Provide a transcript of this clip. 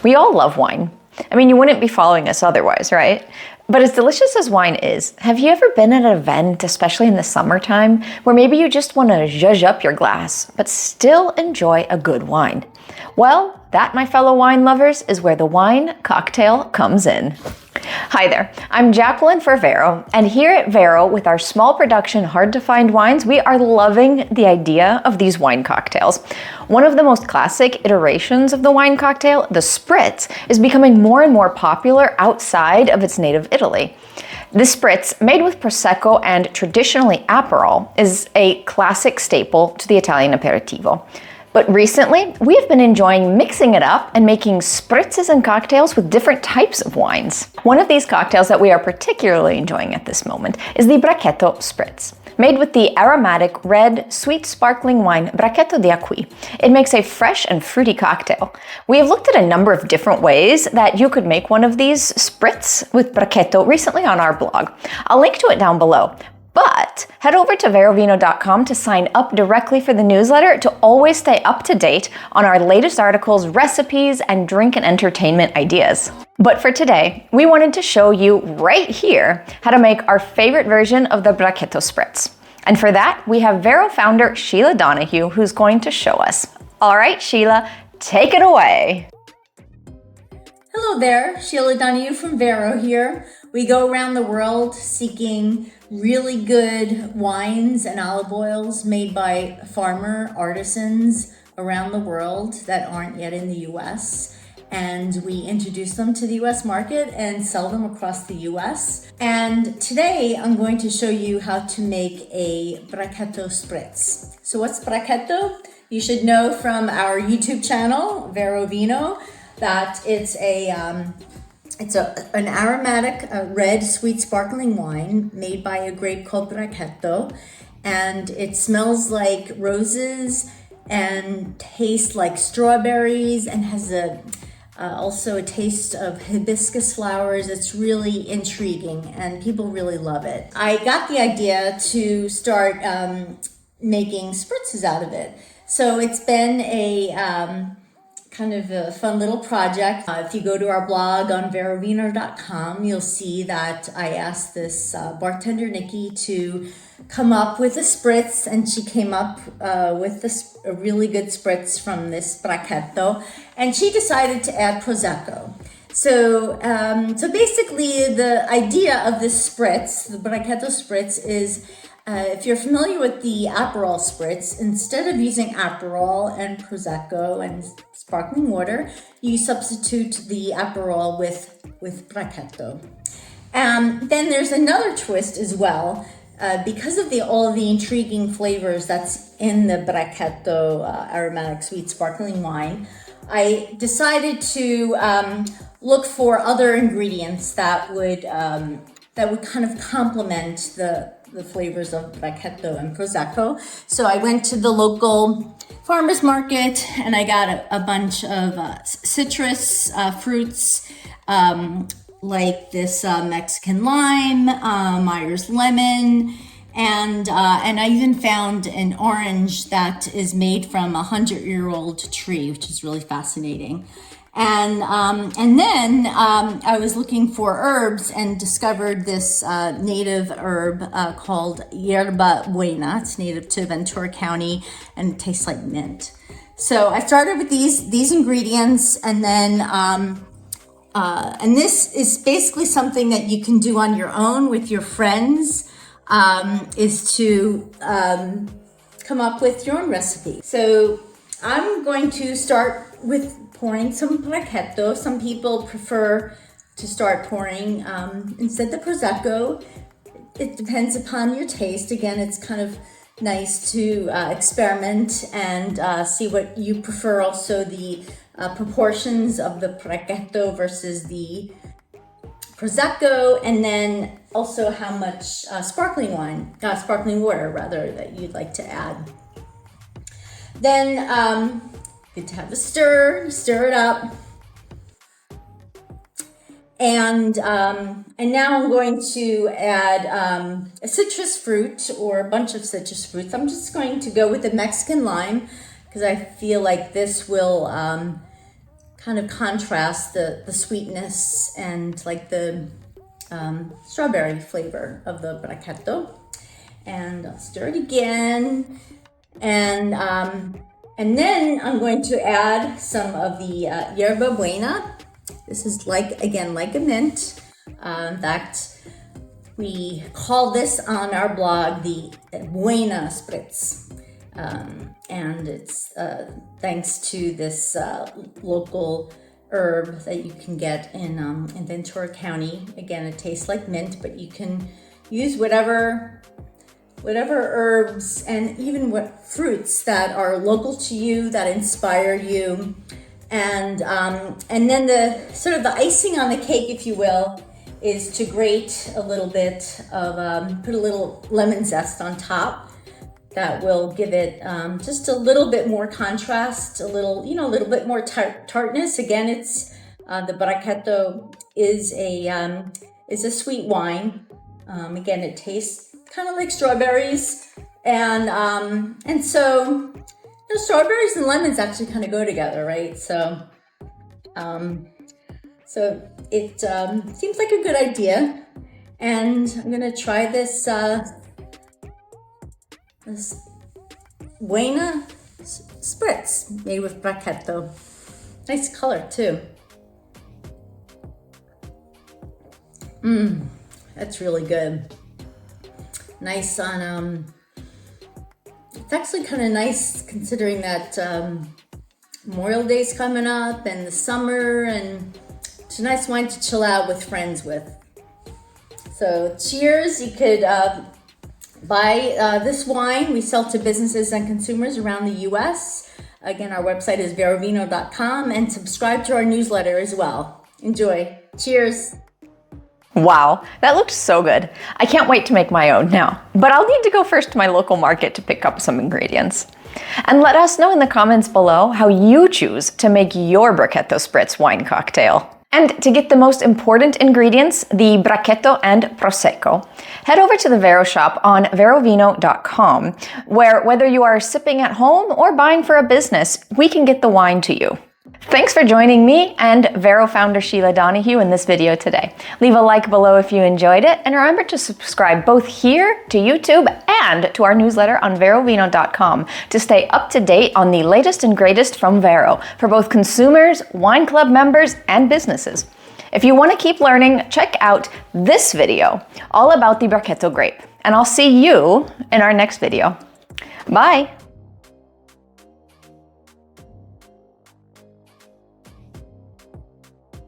We all love wine. I mean, you wouldn't be following us otherwise, right? But as delicious as wine is, have you ever been at an event, especially in the summertime, where maybe you just want to zhuzh up your glass, but still enjoy a good wine? Well, that, my fellow wine lovers, is where the wine cocktail comes in. Hi there, I'm Jacqueline for Vero, and here at Vero, with our small production Hard to Find Wines, we are loving the idea of these wine cocktails. One of the most classic iterations of the wine cocktail, the Spritz, is becoming more and more popular outside of its native Italy. The Spritz, made with Prosecco and traditionally Aperol, is a classic staple to the Italian Aperitivo. But recently, we have been enjoying mixing it up and making spritzes and cocktails with different types of wines. One of these cocktails that we are particularly enjoying at this moment is the Brachetto Spritz. Made with the aromatic, red, sweet sparkling wine Brachetto di Acqui, it makes a fresh and fruity cocktail. We have looked at a number of different ways that you could make one of these spritz with Brachetto recently on our blog. I'll link to it down below. But head over to verovino.com to sign up directly for the newsletter to always stay up to date on our latest articles, recipes, and drink and entertainment ideas. But for today, we wanted to show you right here how to make our favorite version of the Brachetto Spritz. And for that, we have Vero founder Sheila Donahue who's going to show us. All right, Sheila, take it away. Hello there, Sheila Donahue from Vero here. We go around the world seeking really good wines and olive oils made by farmer artisans around the world that aren't yet in the US. And we introduce them to the US market and sell them across the US. And today I'm going to show you how to make a Brachetto Spritz. So what's Brachetto? You should know from our YouTube channel, Vero Vino, that it's an aromatic red sweet sparkling wine made by a grape called Brachetto, and it smells like roses and tastes like strawberries and has also a taste of hibiscus flowers. It's really intriguing and people really love it. I got the idea to start making spritzes out of it. So it's been a kind of a fun little project. If you go to our blog on verovino.com, you'll see that I asked this bartender, Nikki, to come up with a spritz, and she came up with a really good spritz from this Brachetto, and she decided to add Prosecco. So basically the idea of this spritz, the Brachetto Spritz, is if you're familiar with the Aperol Spritz, instead of using Aperol and Prosecco and sparkling water, you substitute the Aperol with Brachetto. Then there's another twist as well. Because of all of the intriguing flavors that's in the Brachetto aromatic sweet sparkling wine, I decided to look for other ingredients that would kind of complement the flavors of Brachetto and Prosecco. So I went to the local farmer's market and I got a bunch of citrus fruits like this Mexican lime, Myers lemon, and I even found an orange that is made from a 100-year-old tree, which is really fascinating. And then I was looking for herbs and discovered this native herb called Yerba Buena. It's native to Ventura County and it tastes like mint. So I started with these ingredients, and then and this is basically something that you can do on your own with your friends, is to come up with your own recipe. So I'm going to start with pouring some Brachetto. Some people prefer to start pouring instead the Prosecco. It depends upon your taste. Again, it's kind of nice to experiment and see what you prefer. Also, the proportions of the Brachetto versus the Prosecco, and then also how much sparkling water rather, that you'd like to add. Then good to have a stir it up. And now I'm going to add a citrus fruit or a bunch of citrus fruits. I'm just going to go with the Mexican lime because I feel like this will kind of contrast the sweetness and like the strawberry flavor of the Brachetto. And I'll stir it again. And then I'm going to add some of the yerba buena. This is like a mint. In fact, we call this on our blog the Buena Spritz. And it's thanks to this local herb that you can get in Ventura County. Again, it tastes like mint, but you can use whatever herbs and even what fruits that are local to you, that inspire you. And then the sort of the icing on the cake, if you will, is to grate a little bit of, put a little lemon zest on top. That will give it just a little bit more contrast, a little bit more tartness. Again, it's the Brachetto is a sweet wine. Again, it tastes kind of like strawberries, and so strawberries and lemons actually kind of go together, right? So it seems like a good idea, and I'm gonna try this Buena Spritz made with Brachetto. Nice color too. That's really good. Nice on, it's actually kind of nice considering that Memorial Day's coming up and the summer, and it's a nice wine to chill out with friends with. So cheers. You could buy this wine. We sell to businesses and consumers around the US. Again, our website is verovino.com, and subscribe to our newsletter as well. Enjoy. Cheers. Wow, that looked so good. I can't wait to make my own now, but I'll need to go first to my local market to pick up some ingredients. And let us know in the comments below how you choose to make your Brachetto Spritz wine cocktail. And to get the most important ingredients, the Brachetto and Prosecco, head over to the Vero shop on verovino.com, where whether you are sipping at home or buying for a business, we can get the wine to you. Thanks for joining me and Vero founder Sheila Donahue in this video today. Leave a like below if you enjoyed it, and remember to subscribe both here to YouTube and to our newsletter on verovino.com to stay up to date on the latest and greatest from Vero for both consumers, wine club members, and businesses. If you want to keep learning, check out this video all about the Brachetto grape, and I'll see you in our next video. Bye!